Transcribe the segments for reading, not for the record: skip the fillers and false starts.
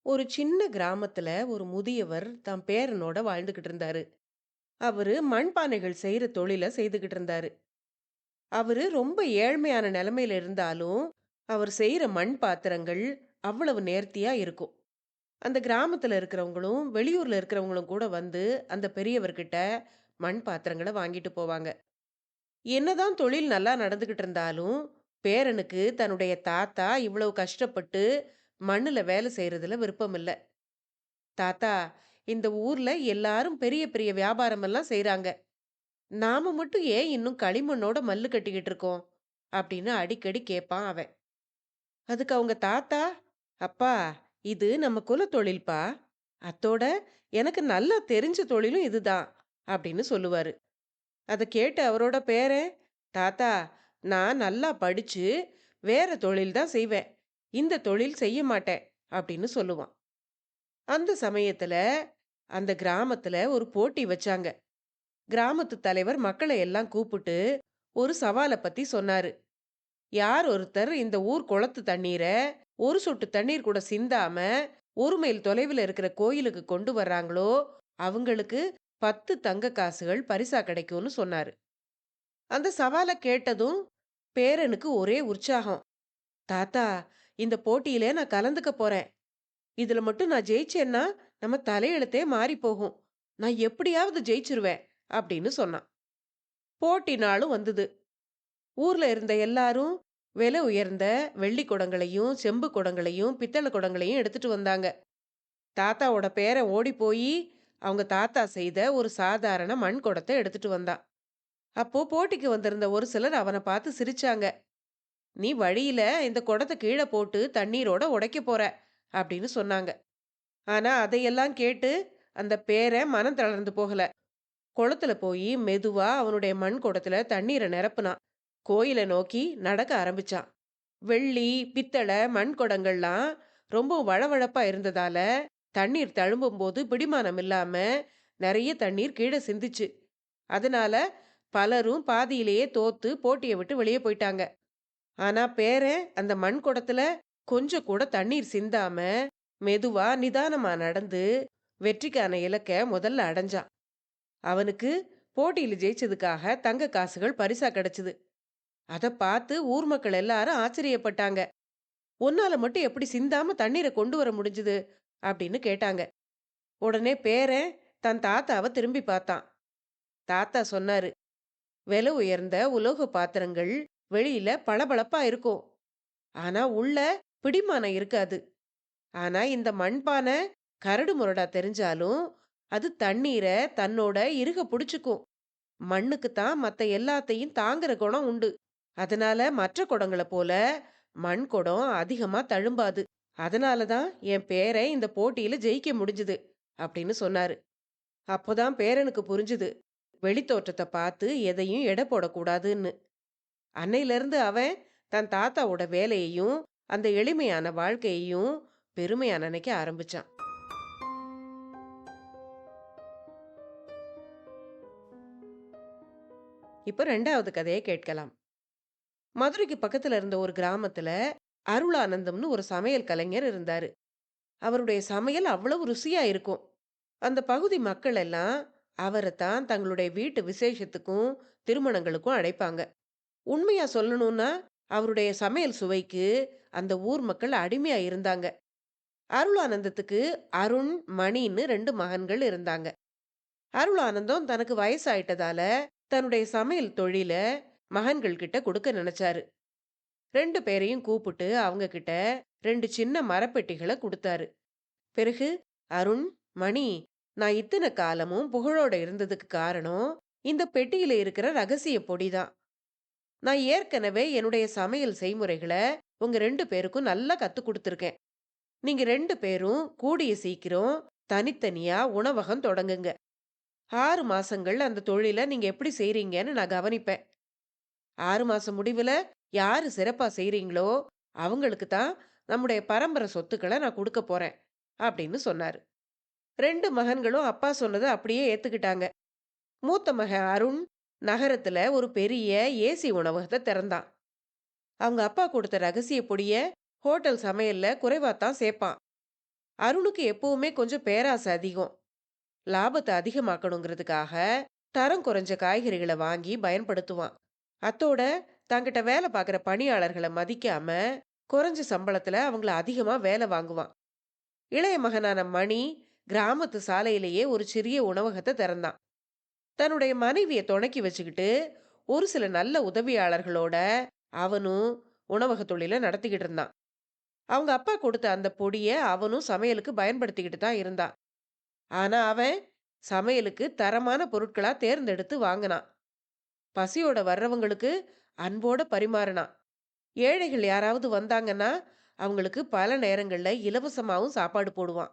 ஒரு சின்ன கிராமத்துல ஒரு முதியவர் தம் பேரனோட வாழ்ந்துகிட்டு இருந்தாரு. அவரு மண்பானைகள் செய்யற தொழில செய்துகிட்டு இருந்தாரு. அவரு ரொம்ப ஏழ்மையான நிலைமையில இருந்தாலும் அவர் செய்யற மண் பாத்திரங்கள் அவ்வளவு நேர்த்தியா இருக்கும். அந்த கிராமத்துல இருக்கிறவங்களும் வெளியூர்ல இருக்கிறவங்களும் கூட வந்து அந்த பெரியவர்கிட்ட மண் பாத்திரங்களை வாங்கிட்டு போவாங்க. என்னதான் தொழில் நல்லா நடந்துகிட்டு இருந்தாலும் பேரனுக்கு தன்னுடைய தாத்தா இவ்வளவு கஷ்டப்பட்டு மண்ணுல வேலை செய்யறதுல விருப்பம் இல்ல. தாத்தா, இந்த ஊர்ல எல்லாரும் பெரிய பெரிய வியாபாரம் எல்லாம் செய்றாங்க. நாம மட்டும் ஏன் இன்னும் களிமண்ணோட மல்லு கட்டிக்கிட்டு இருக்கோம் அப்படின்னு அடிக்கடி கேட்பான் அவன். அதுக்கு அவங்க தாத்தா, அப்பா, இது நம்ம குல தொழில்பா. அத்தோட எனக்கு நல்லா தெரிஞ்ச தொழிலும் இதுதான் அப்படின்னு சொல்லுவாரு. அதை கேட்டு அவரோட பேரன், தாத்தா, நான் நல்லா படிச்சு வேற தொழில் தான் செய்வேன், இந்த தொழில் செய்ய மாட்டேன் அப்படின்னு சொல்லுவான். அந்த சமயத்துல அந்த கிராமத்துல ஒரு போட்டி வச்சாங்க. கிராமத்து தலைவர் மக்களை எல்லாம் கூப்பிட்டு ஒரு சவாலை பத்தி சொன்னாரு. யார் ஒருத்தர் இந்த ஊர் குளத்து தண்ணீரை ஒரு சொட்டு தண்ணீர் கூட சிந்தாம ஒரு மைல் தொலைவில் இருக்கிற கோயிலுக்கு கொண்டு வர்றாங்களோ அவங்களுக்கு 10 தங்க காசுகள் பரிசா கிடைக்கும்னு சொன்னாரு. அந்த சவாலை கேட்டதும் பேரனுக்கு ஒரே உற்சாகம். தாத்தா, இந்த போட்டியில நான் கலந்துக்க போறேன். இதுல மட்டும் நான் ஜெயிச்சேன்னா நம்ம தலையெழுத்தே மாறி போகும். நான் எப்படியாவது ஜெயிச்சிருவேன் அப்படின்னு சொன்னான். போட்டி நாளும் வந்தது. ஊர்ல இருந்த எல்லாரும் விலை உயர்ந்த வெள்ளி குடங்களையும் செம்பு குடங்களையும் பித்தளை குடங்களையும் எடுத்துட்டு வந்தாங்க. தாத்தாவோட பேரன் ஓடி போய் அவங்க தாத்தா செய்த ஒரு சாதாரண மண் குடத்தை எடுத்துட்டு வந்தான். அப்போ போட்டிக்கு வந்திருந்த ஒரு சிலர் அவனை பார்த்து சிரிச்சாங்க. நீ வழியில இந்த குடத்தை கீழே போட்டு தண்ணீரோட உடைக்க போற அப்படின்னு சொன்னாங்க. ஆனா அதையெல்லாம் கேட்டு அந்த பேரன் மனம் தளர்ந்து போகல. குளத்துல போய் மெதுவா அவனுடைய மண் குடத்துல தண்ணீரை நிரப்புனான். கோயிலை நோக்கி நடக்க ஆரம்பிச்சான். வெள்ளி பித்தளை மண் குடங்கள்லாம் ரொம்ப வழவழப்பா இருந்ததால தண்ணீர் தழும்பும் போது பிடிமானம் இல்லாம நிறைய தண்ணீர் கீழே சிந்திச்சு. அதனால பலரும் பாதியிலேயே தோத்து போட்டியை விட்டு வெளியே போயிட்டாங்க. ஆனா பேரன் அந்த மண் குடத்துல கொஞ்சம் கூட தண்ணீர் சிந்தாம மெதுவா நிதானமா நடந்து வெற்றிக்கான இலக்க முதல்ல அடைஞ்சான். அவனுக்கு போட்டியில ஜெயிச்சதுக்காக தங்க காசுகள் பரிசா கிடைச்சது. அதை பார்த்து ஊர் மக்கள் எல்லாரும் ஆச்சரியப்பட்டாங்க. உன்னால மட்டும் எப்படி சிந்தாம தண்ணீரை கொண்டு வர முடிஞ்சது அப்படின்னு கேட்டாங்க. உடனே பேரன் தன் தாத்தாவை திரும்பி பார்த்தான். தாத்தா சொன்னாரு, விலை உயர்ந்த உலோக பாத்திரங்கள் வெளியில பளபளப்பா இருக்கும், ஆனா உள்ள பிடிமானம் இருக்காது. ஆனா இந்த மண்பானை கரடு முரடா தெரிஞ்சாலும் அது தண்ணீரை தன்னோட இறுக பிடிச்சுக்கும். மண்ணுக்கு தான் மத்த எல்லாத்தையும் தாங்குற குணம் உண்டு. அதனால மற்ற குடங்களை போல மண் குடம் அதிகமா தழும்பாது. அதனால தான் என் பேரை இந்த போட்டியில ஜெயிக்க முடிஞ்சுது அப்படின்னு சொன்னாரு. அப்போதான் பேரனுக்கு புரிஞ்சுது, வெளித்தோற்றத்தை பார்த்து எதையும் எடை போடக்கூடாதுன்னு. அன்னையிலிருந்து அவன் தன் தாத்தாவோட வேலையையும் அந்த எளிமையான வாழ்க்கையையும் பெருமையா நினைக்க ஆரம்பிச்சான். இப்ப 2வது கதையை கேட்கலாம். மதுரைக்கு பக்கத்துல இருந்த ஒரு கிராமத்துல அருளானந்தம்னு ஒரு சமையல் கலைஞர் இருந்தாரு. அவருடைய சமையல் அவ்வளவு ருசியா இருக்கும். அந்த பகுதி மக்கள் எல்லாம் அவரைத்தான் தங்களுடைய வீட்டு விசேஷத்துக்கும் திருமணங்களுக்கும் அழைப்பாங்க. உண்மையா சொல்லணும்னா அவருடைய சமையல் சுவைக்கு அந்த ஊர் மக்கள் அடிமையா இருந்தாங்க. அருளானந்தத்துக்கு அருண், மணின்னு 2 மகன்கள் இருந்தாங்க. அருளானந்தம் தனக்கு வயசாயிட்டதால தன்னுடைய சமையல் தொழில மகன்கள் கிட்ட கொடுக்க நினைச்சாரு. 2 பேரையும் கூப்பிட்டு அவங்க கிட்ட 2 சின்ன மரப்பெட்டிகளை கொடுத்தாரு. பிறகு, அருண், மணி, நான் இத்தனை காலமும் புகழோட இருந்ததுக்கு காரணம் இந்த பெட்டியில இருக்கிற ரகசிய பொடிதான். நான் ஏற்கனவே என்னுடைய சமையல் செய்முறைகளை உங்க 2 பேருக்கும் நல்லா கத்து கொடுத்துருக்கேன். நீங்க 2 பேரும் கூடிய சீக்கிரம் தனித்தனியா உணவகம் தொடங்குங்க. 6 மாசங்கள் அந்த தொழிலை நீங்க எப்படி செய்றீங்கன்னு நான் கவனிப்பேன். 6 மாசம் முடிவுல யாரு சிறப்பா செய்றீங்களோ அவங்களுக்கு தான் நம்முடைய பரம்பரை சொத்துக்களை நான் கொடுக்க போறேன் அப்படின்னு சொன்னாரு. 2 மகன்களும் அப்பா சொன்னதை அப்படியே ஏத்துக்கிட்டாங்க. மூத்த மகன் அருண் நகரத்துல ஒரு பெரிய ஏசி உணவகத்தை திறந்தான். அவங்க அப்பா கொடுத்த ரகசிய பொடிய ஹோட்டல் சமையல்ல குறைவாத்தான் சேர்ப்பான். அருணுக்கு எப்பவுமே கொஞ்சம் பேராசை அதிகம். லாபத்தை அதிகமாக்கணுங்கிறதுக்காக தரம் குறைஞ்ச காய்கறிகளை வாங்கி பயன்படுத்துவான். அத்தோட தங்கிட்ட வேலை பார்க்குற பணியாளர்களை மதிக்காம குறைஞ்ச சம்பளத்துல அவங்கள அதிகமா வேலை வாங்குவான். இளைய மகனான மணி கிராமத்து சாலையிலேயே ஒரு சிறிய உணவகத்தை திறந்தான். தன்னுடைய மனைவியை துணைக்கி வச்சுக்கிட்டு ஒரு சில நல்ல உதவியாளர்களோட அவனும் உணவக தொழிலை நடத்திக்கிட்டு இருந்தான். அவங்க அப்பா கொடுத்த அந்த பொடியை அவனும் சமையலுக்கு பயன்படுத்திக்கிட்டு தான் இருந்தான். ஆனா அவன் சமையலுக்கு தரமான பொருட்களா தேர்ந்தெடுத்து வாங்கினான். பசியோட வர்றவங்களுக்கு அன்போட பரிமாறினான். ஏழைகள் யாராவது வந்தாங்கன்னா அவங்களுக்கு பல நேரங்கள்ல இலவசமாவும் சாப்பாடு போடுவான்.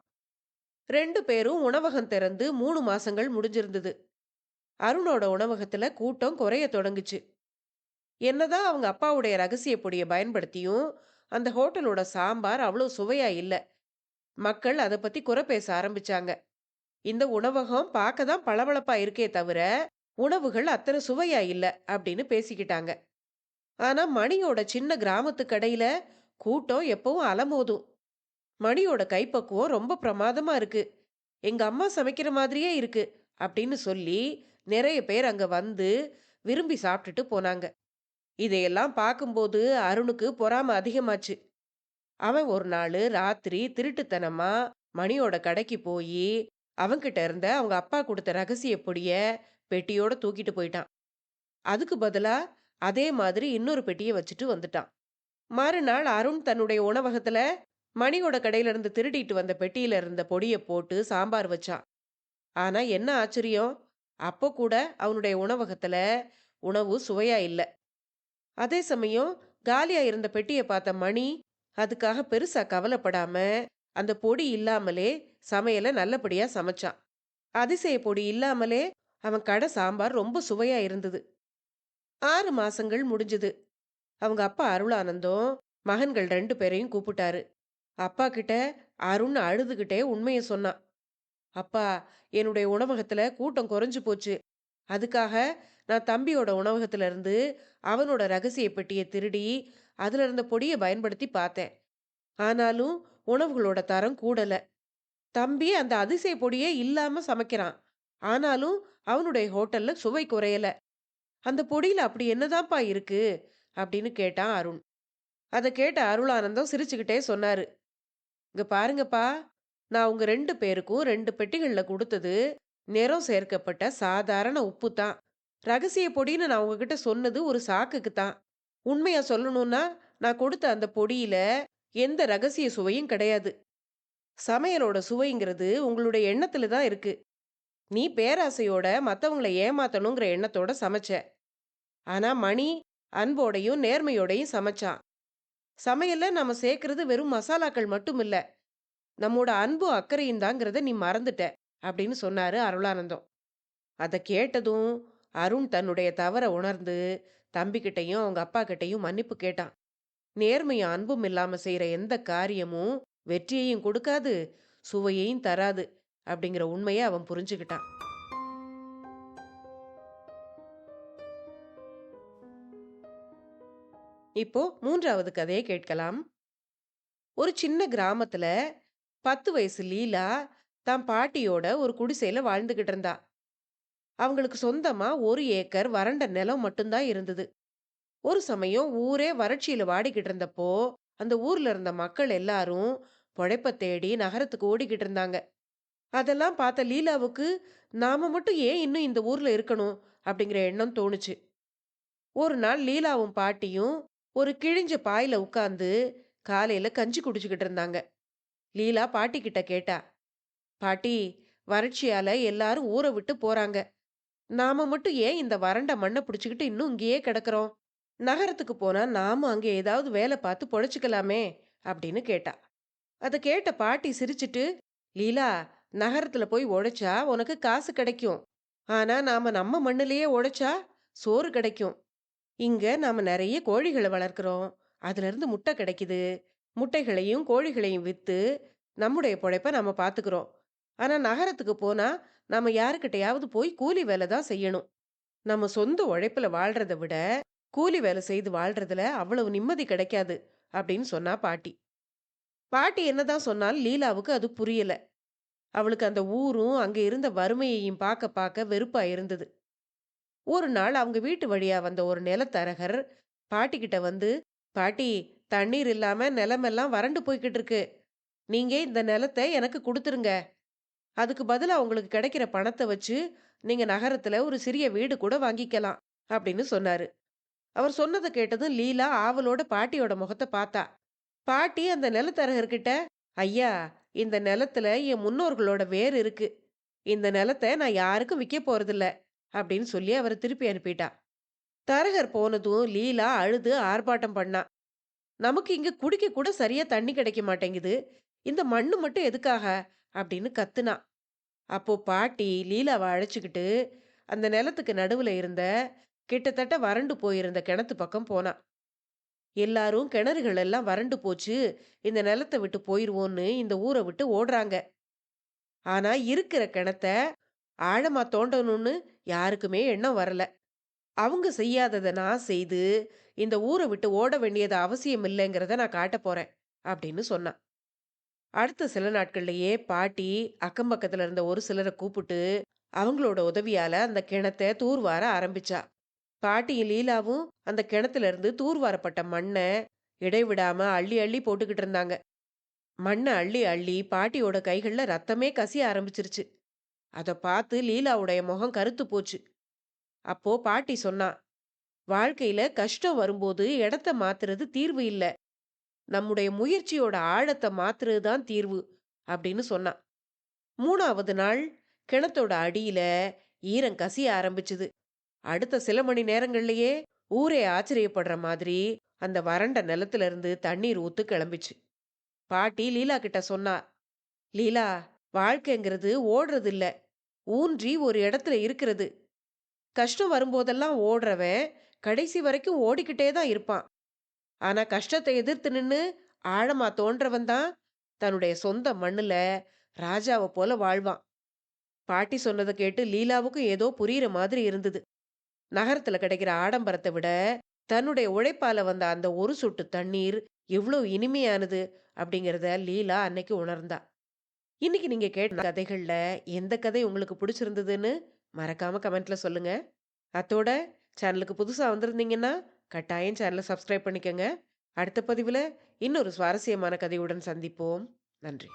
2 பேரும் உணவகம் திறந்து 3 மாசங்கள் முடிஞ்சிருந்தது. அருணோட உணவகத்துல கூட்டம் குறைய தொடங்குச்சு. என்னதான் அவங்க அப்பாவுடைய ரகசிய பொடியை பயன்படுத்தியும் அந்த ஹோட்டலோட சாம்பார் அவ்வளோ சுவையா இல்ல. மக்கள் அதை பத்தி குறை பேச ஆரம்பிச்சாங்க. இந்த உணவகம் பார்க்க தான் பளபளப்பா இருக்கே தவிர உணவுகள் அத்தனை சுவையா இல்ல அப்படின்னு பேசிக்கிட்டாங்க. ஆனா மணியோட சின்ன கிராமத்து கடையில கூட்டம் எப்பவும் அலமோதும். மணியோட கைப்பக்குவம் ரொம்ப பிரமாதமா இருக்கு, எங்க அம்மா சமைக்கிற மாதிரியே இருக்கு அப்படின்னு சொல்லி நிறைய பேர் அங்க வந்து விரும்பி சாப்பிட்டுட்டு போனாங்க. இதையெல்லாம் பார்க்கும்போது அருணுக்கு பொறாமை அதிகமாச்சு. அவன் ஒரு நாள் ராத்திரி திருட்டுத்தனமா மணியோட கடைக்கு போய் அவன்கிட்ட இருந்த அவங்க அப்பா கொடுத்த ரகசிய பொடிய பெட்டியோட தூக்கிட்டு போயிட்டான். அதுக்கு பதிலா அதே மாதிரி இன்னொரு பெட்டியை வச்சுட்டு வந்துட்டான். மறுநாள் அருண் தன்னுடைய உணவகத்துல மணியோட கடையில இருந்து திருடிட்டு வந்த பெட்டியில இருந்த பொடியை போட்டு சாம்பார் வச்சான். ஆனா என்ன ஆச்சரியம், அப்போ கூட அவனுடைய உணவகத்துல உணவு சுவையா இல்ல. அதே சமயம் காலியா இருந்த பெட்டியை பார்த்த மணி அதுக்காக பெருசா கவலைப்படாம அந்த பொடி இல்லாமலே சமையலை நல்லபடியா சமைச்சான். அதிசய பொடி இல்லாமலே அவன் கடை சாம்பார் ரொம்ப சுவையா இருந்தது. 6 மாசங்கள் முடிஞ்சது. அவங்க அப்பா அருளானந்தம் மகன்கள் 2 பேரையும் கூப்பிட்டாரு. அப்பா கிட்ட அருண் அழுதுகிட்டே உண்மையை சொன்னான். அப்பா, என்னுடைய உணவகத்துல கூட்டம் குறைஞ்சு போச்சு. அதுக்காக நான் தம்பியோட உணவகத்துல இருந்து அவனோட ரகசிய பெட்டியை திருடி அதுல இருந்த பொடியை பயன்படுத்தி பார்த்தேன். ஆனாலும் உணவுகளோட தரம் கூடல. தம்பி அந்த அதிசய பொடியே இல்லாம சமைக்கிறான். ஆனாலும் அவனுடைய ஹோட்டல்ல சுவை குறையல. அந்த பொடியில அப்படி என்னதான்ப்பா இருக்கு அப்படின்னு கேட்டான் அருண். அதை கேட்ட அருளானந்தம் சிரிச்சுக்கிட்டே சொன்னாரு. இங்க பாருங்கப்பா, நான் உங்க 2 பேருக்கும் 2 பெட்டிகள்ல கொடுத்தது நிறம் சேர்க்கப்பட்ட சாதாரண உப்பு தான். ரகசிய பொடின்னு நான் உங்ககிட்ட சொன்னது ஒரு சாக்குக்கு தான். உண்மையா சொல்லணும்னா நான் கொடுத்த அந்த பொடியில எந்த ரகசிய சுவையும் கிடையாது. சமையலோட சுவைங்கிறது உங்களுடைய எண்ணத்துல தான் இருக்கு. நீ பேராசையோட மத்தவங்கள ஏமாத்தணுங்கிற எண்ணத்தோட சமைச்ச. ஆனா மணி அன்போடையும் நேர்மையோடையும் சமைச்சான். சமையல்ல நாம சேர்க்கிறது வெறும் மசாலாக்கள் மட்டும் இல்ல, நம்மோட அன்பும் அக்கறையும் தாங்கிறத நீ மறந்துட்ட அப்படின்னு சொன்னாரு அருளானந்தம். அதை கேட்டதும் அருண் தன்னுடைய தவற உணர்ந்து தம்பிக்கிட்டையும் அவங்க அப்பா கிட்டையும் மன்னிப்பு கேட்டான். நேர்மையும் அன்பும் இல்லாம செய்யற எந்த காரியமும் வெற்றியையும் கொடுக்காது, சுவையையும் தராது அப்படிங்கிற உண்மையை அவன் புரிஞ்சுக்கிட்டான். இப்போ 3வது கதையை கேட்கலாம். ஒரு சின்ன கிராமத்துல 10 வயசு லீலா தான் பாட்டியோட ஒரு குடிசையில வாழ்ந்துகிட்டு இருந்தா. அவங்களுக்கு சொந்தமா 1 ஏக்கர் வறண்ட நிலம் மட்டும்தான் இருந்தது. ஒரு சமயம் ஊரே வறட்சியில வாடிக்கிட்டு இருந்தப்போ அந்த ஊர்ல இருந்த மக்கள் எல்லாரும் பொழைப்ப தேடி நகரத்துக்கு ஓடிக்கிட்டு இருந்தாங்க. அதெல்லாம் பார்த்த லீலாவுக்கு நாம மட்டும் ஏன் இன்னும் இந்த ஊர்ல இருக்கணும் அப்படிங்கிற எண்ணம் தோணுச்சு. ஒரு நாள் லீலாவும் பாட்டியும் ஒரு கிழிஞ்ச பாயில உட்கார்ந்து காலையில கஞ்சி குடிச்சுக்கிட்டு இருந்தாங்க. லீலா பாட்டி கிட்ட கேட்டா, பாட்டி, வறட்சியால எல்லாரும் ஊரை விட்டு போறாங்க. நாம மட்டும் ஏன் இந்த வறண்ட மண்ணை பிடிச்சுக்கிட்டு இன்னும் இங்கேயே கிடக்குறோம்? நகரத்துக்கு போனா நாம அங்கே ஏதாவது வேலை பார்த்து பொழைச்சுக்கலாமே அப்படின்னு கேட்டா. அதை கேட்ட பாட்டி சிரிச்சிட்டு, லீலா, நகரத்துல போய் உழைச்சா உனக்கு காசு கிடைக்கும். ஆனா நாம நம்ம மண்ணிலேயே உழைச்சா சோறு கிடைக்கும். இங்க நாம நிறைய கோழிகளை வளர்க்கிறோம். அதுல இருந்து முட்டை கிடைக்குது. முட்டைகளையும் கோழிகளையும் வித்து நம்முடைய பொழைப்ப நாம பாத்துக்கிறோம். ஆனா நகரத்துக்கு போனா நாம யாருக்கிட்டையாவது போய் கூலி வேலை தான் செய்யணும். நம்ம சொந்த உழைப்புல வாழ்றதை விட கூலி வேலை செய்து வாழ்றதுல அவ்வளவு நிம்மதி கிடைக்காது அப்படின்னு சொன்னா பாட்டி. பாட்டி என்னதான் சொன்னாலும் லீலாவுக்கு அது புரியல. அவளுக்கு அந்த ஊரும், அங்க இருந்த வறுமையையும் பார்க்க பார்க்க வெறுப்பா இருந்தது. ஒரு நாள் அவங்க வீட்டு வழியா வந்த ஒரு நிலத்தரகர் பாட்டிக்கிட்ட வந்து, "பாட்டி, தண்ணீர் இல்லாம நிலமெல்லாம் வறண்டு போய்க்கிட்டு இருக்கு. நீங்க இந்த நிலத்த எனக்கு குடுத்துருங்க. அதுக்கு பதிலா உங்களுக்கு கிடைக்கிற பணத்த வச்சு, நீங்க நகரத்துல ஒரு சிறிய வீடு கூட வாங்கிக்கலாம்." அப்படின்னு சொன்னாரு. அவர் சொன்னத கேட்டதும் லீலா ஆவலோட பாட்டியோட முகத்த பார்த்தா. பாட்டி அந்த நிலத்தரகர்கிட்ட, "ஐயா, இந்த நிலத்துல என் முன்னோர்களோட வேர் இருக்கு. இந்த நிலத்த நான் யாருக்கும் விக்கப் போறதில்ல." அப்படின்னு சொல்லி அவர திருப்பி அனுப்பிட்டா. தரகர் போனதும் லீலா அழுது ஆர்ப்பாட்டம் பண்ணா. "நமக்கு இங்க குடிக்க கூட சரியா தண்ணி கிடைக்க மாட்டேங்குது. இந்த மண்ணு மட்டும் எதுக்காக?" அப்படின்னு கத்துனா. அப்போ பாட்டி லீலாவ அழைச்சுக்கிட்டு அந்த நிலத்துக்கு நடுவுல இருந்த கிட்டத்தட்ட வறண்டு போயிருந்த கிணத்து பக்கம் போனா. எல்லாரும் கிணறுகள் எல்லாம் வறண்டு போச்சு, இந்த நிலத்த விட்டு போயிருவோன்னு இந்த ஊர விட்டு ஓடுறாங்க. ஆனா இருக்கிற கிணத்த ஆழமா தோண்டணும்னு யாருக்குமே எண்ணம் வரல. அவங்க செய்யாதத நான் செய்து, இந்த ஊர விட்டு ஓட வேண்டியது அவசியம் இல்லைங்கிறத நான் காட்டப் போறேன்." அப்படின்னு சொன்னா. அடுத்த சில நாட்கள்லயே பாட்டி அக்கம் பக்கத்துல இருந்த ஒரு சிலர கூப்பிட்டு, அவங்களோட உதவியால அந்த கிணத்த தூர்வார ஆரம்பிச்சா. பாட்டியும் லீலாவும் அந்த கிணத்துல இருந்து தூர்வாரப்பட்ட மண்ண இடைவிடாம அள்ளி அள்ளி போட்டுக்கிட்டு இருந்தாங்க. மண்ண அள்ளி அள்ளி பாட்டியோட கைகள்ல ரத்தமே கசிய ஆரம்பிச்சிருச்சு. அத பார்த்து லீலாவுடைய முகம் கருத்து போச்சு. அப்போ பாட்டி சொன்னா, "வாழ்க்கையில கஷ்டம் வரும்போது இடத்த மாத்துறது தீர்வு இல்ல. நம்முடைய முயற்சியோட ஆழத்த மாத்துறது தான் தீர்வு." அப்படின்னு சொன்னா. 3வது நாள் கிணத்தோட அடியில ஈரம் கசிய ஆரம்பிச்சுது. அடுத்த சில மணி நேரங்கள்லயே ஊரே ஆச்சரியப்படுற மாதிரி அந்த வறண்ட நிலத்துல இருந்து தண்ணீர் ஊத்து கிளம்பிச்சு. பாட்டி லீலா கிட்ட சொன்னா, "லீலா, வாழ்க்கைங்கிறது ஓடுறது இல்ல. ஊன்றி ஒரு இடத்துல இருக்கிறது. கஷ்டம் வரும்போதெல்லாம் ஓடுறவன் கடைசி வரைக்கும் ஓடிக்கிட்டே தான் இருப்பான். ஆனா கஷ்டத்தை எதிர்த்து நின்னு ஆழமா தோன்றவன் தான் தன்னுடைய சொந்த மண்ணுல ராஜாவ போல வாழ்வான்." பாட்டி சொன்னதை கேட்டு லீலாவுக்கும் ஏதோ புரியுற மாதிரி இருந்தது. நகரத்துல கிடைக்கிற ஆடம்பரத்தை விட தன்னுடைய உழைப்பால வந்த அந்த ஒரு சொட்டு தண்ணீர் எவ்வளவு இனிமையானது அப்படிங்கிறத லீலா அன்னைக்கு உணர்ந்தா. இன்னைக்கு நீங்க கேட்ட கதைகள்ல எந்த கதை உங்களுக்கு பிடிச்சிருந்ததுன்னு மறக்காம கமெண்ட்ல சொல்லுங்க. அத்தோட சேனலுக்கு புதுசா வந்திருந்தீங்கன்னா கட்டாயம் சேனலை சப்ஸ்கிரைப் பண்ணிக்கங்க. அடுத்த பதிவுல இன்னொரு சுவாரஸ்யமான கதையுடன் சந்திப்போம். நன்றி.